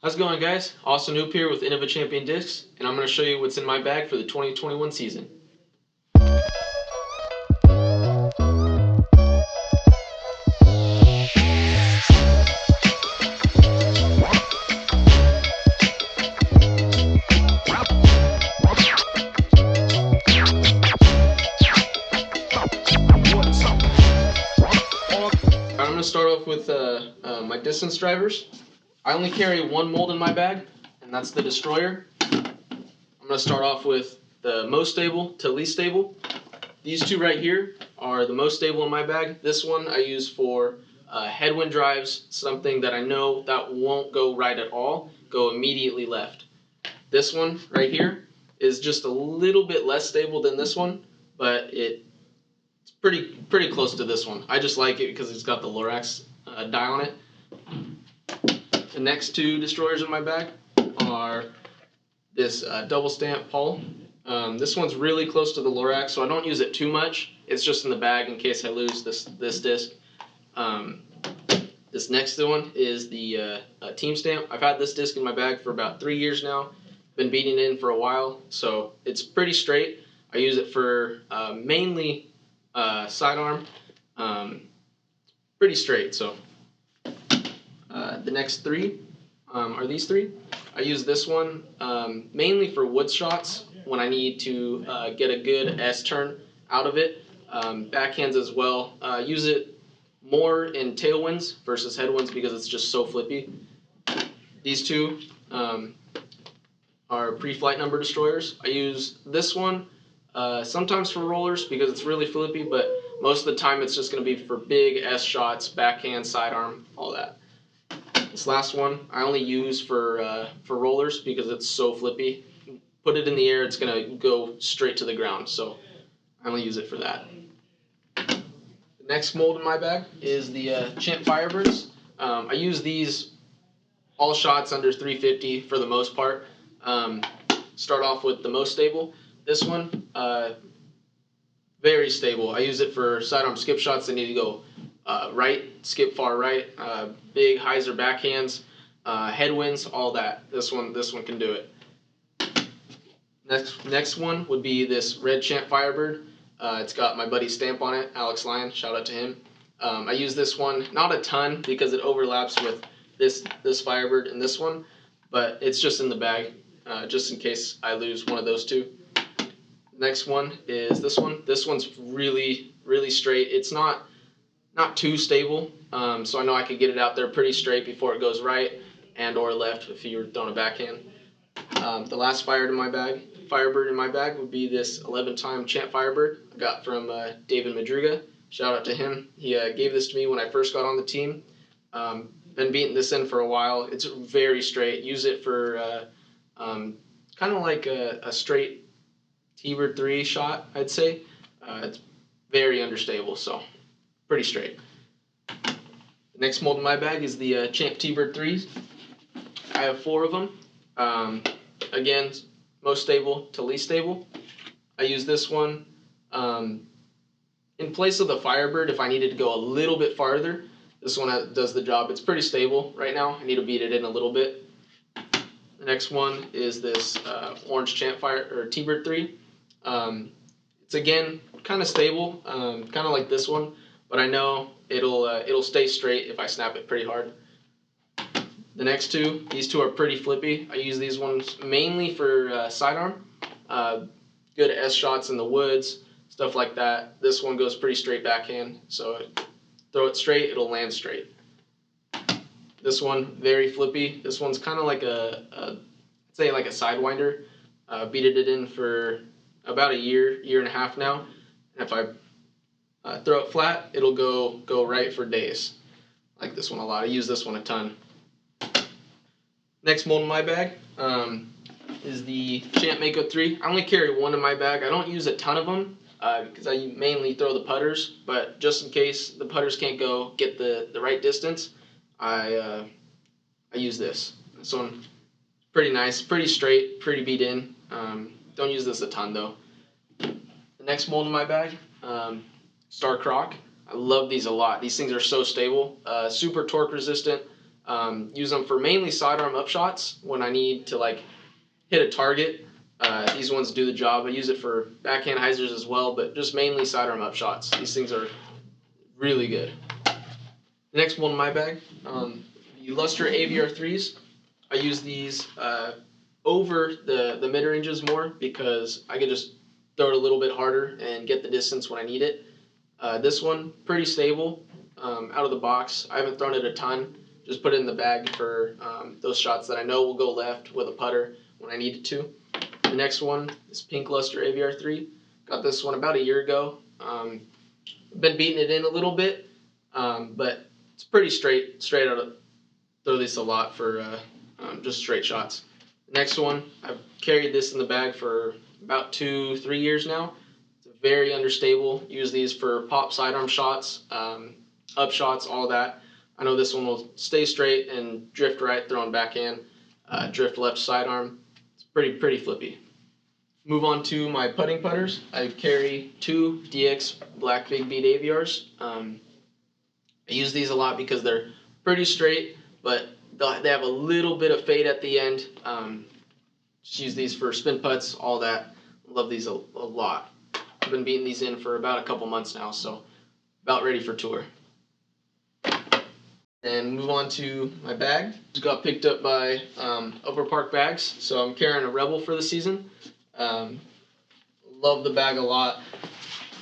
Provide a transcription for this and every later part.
How's it going, guys? Austin Hoop here with Innova Champion Discs, and I'm going to show you what's in my bag for the 2021 season. I'm going to start off with my distance drivers. I only carry one mold in my bag, and that's the Destroyer. I'm going to start off with the most stable to least stable. These two right here are the most stable in my bag. This one I use for headwind drives, something that I know that won't go right at all, go immediately left. This one right here is just a little bit less stable than this one, but it's pretty close to this one. I just like it because it's got the Lorax die on it. The next two destroyers in my bag are this double stamp Paul. This one's really close to the Lorax, so I don't use it too much. It's just in the bag in case I lose this disc. This next one is the Team Stamp. I've had this disc in my bag for about 3 years now. Been beating it in for a while, so it's pretty straight. I use it for mainly sidearm. Pretty straight, so. The next three are these three. I use this one mainly for wood shots when I need to get a good S-turn out of it. Backhands as well. Use it more in tailwinds versus headwinds because it's just so flippy. These two are pre-flight number destroyers. I use this one sometimes for rollers because it's really flippy, but most of the time it's just going to be for big S shots, backhand, sidearm, all that. This last one I only use for rollers because it's so flippy. Put it in the air, it's going to go straight to the ground, so I only use it for that. The next mold in my bag is the Champ Firebirds. I use these all shots under 350 for the most part. Start off with the most stable. This one, very stable. I use it for sidearm skip shots that need to go right, skip far right, big hyzer backhands, headwinds, all that. This one can do it. Next one would be this red Champ Firebird. It's got my buddy's stamp on it, Alex Lyon. Shout out to him. I use this one not a ton because it overlaps with this Firebird and this one, but it's just in the bag just in case I lose one of those two. Next one is this one. This one's really straight. It's not too stable, so I know I could get it out there pretty straight before it goes right and or left if you were throwing a backhand. The last Firebird in my bag would be this 11-time Champ Firebird I got from David Madruga. Shout out to him. He gave this to me when I first got on the team. Been beating this in for a while. It's very straight. Use it for kind of like a straight T-Bird 3 shot, I'd say. It's very understable, so pretty straight. The next mold in my bag is the Champ T-Bird 3s. I have 4 of them. Again, most stable to least stable. I use this one in place of the Firebird if I needed to go a little bit farther. This one does the job. It's pretty stable right now. I need to beat it in a little bit. The next one is this orange Champ T-Bird 3. It's again kind of stable, kind of like this one, but I know it'll stay straight if I snap it pretty hard. The next two, these two are pretty flippy. I use these ones mainly for sidearm, good S shots in the woods, stuff like that. This one goes pretty straight backhand, so throw it straight, it'll land straight. This one, very flippy. This one's kind of like I'd say like a sidewinder. Beated it in for about a year and a half now. And if I throw it flat, it'll go right for days. I like this one a lot. I use this one a ton. Next mold in my bag is the Champ Mako 3. I only carry one in my bag. I don't use a ton of them because I mainly throw the putters, but just in case the putters can't go get the right distance, I use this. This one, pretty nice, pretty straight, pretty beat in. Don't use this a ton though. The next mold in my bag, Star Croc. I love these a lot. These things are so stable, super torque resistant. Use them for mainly sidearm upshots when I need to like hit a target. These ones do the job. I use it for backhand hyzers as well, but just mainly sidearm upshots. These things are really good. The next one in my bag, the Luster AVR3s. I use these over the mid-ranges more because I can just throw it a little bit harder and get the distance when I need it. This one, pretty stable out of the box. I haven't thrown it a ton. Just put it in the bag for those shots that I know will go left with a putter when I need it to. The next one is Pink Luster AVR3. Got this one about a year ago. Been beating it in a little bit, but it's pretty straight out of, throw this a lot for just straight shots. Next one, I've carried this in the bag for about 2-3 years now. It's very understable. Use these for pop sidearm shots, up shots, all that. I know this one will stay straight and drift right, throwing backhand, drift left sidearm. It's pretty flippy. Move on to my putting putters. I carry 2 DX Black Big Bead AVRs. I use these a lot because they're pretty straight, but they have a little bit of fade at the end. Just use these for spin putts, all that. Love these a lot. I've been beating these in for about a couple months now, so about ready for tour. And move on to my bag. Just got picked up by Upper Park Bags, so I'm carrying a Rebel for the season. Love the bag a lot.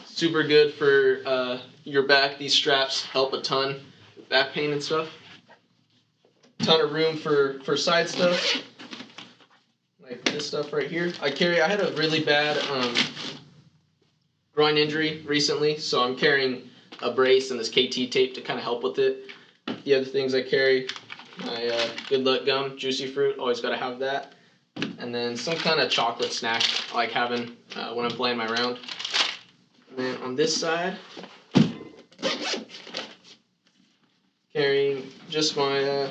Super good for your back. These straps help a ton with back pain and stuff. Ton of room for side stuff, like this stuff right here. I had a really bad groin injury recently, so I'm carrying a brace and this KT tape to kind of help with it. The other things I carry, my Good Luck gum, juicy fruit, always got to have that. And then some kind of chocolate snack I like having when I'm playing my round. And then on this side, carrying just my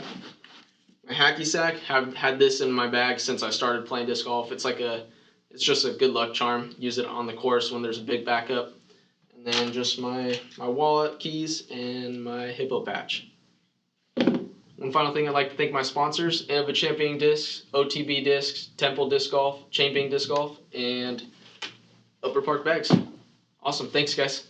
Hacky Sack. Have had this in my bag since I started playing disc golf. It's just a good luck charm. Use it on the course when there's a big backup. And then just my wallet, keys, and my hippo patch. One final thing, I'd like to thank my sponsors: Innova Championing Discs, OTB Discs, Temple Disc Golf, Championing Disc Golf, and Upper Park Bags. Awesome. Thanks, guys.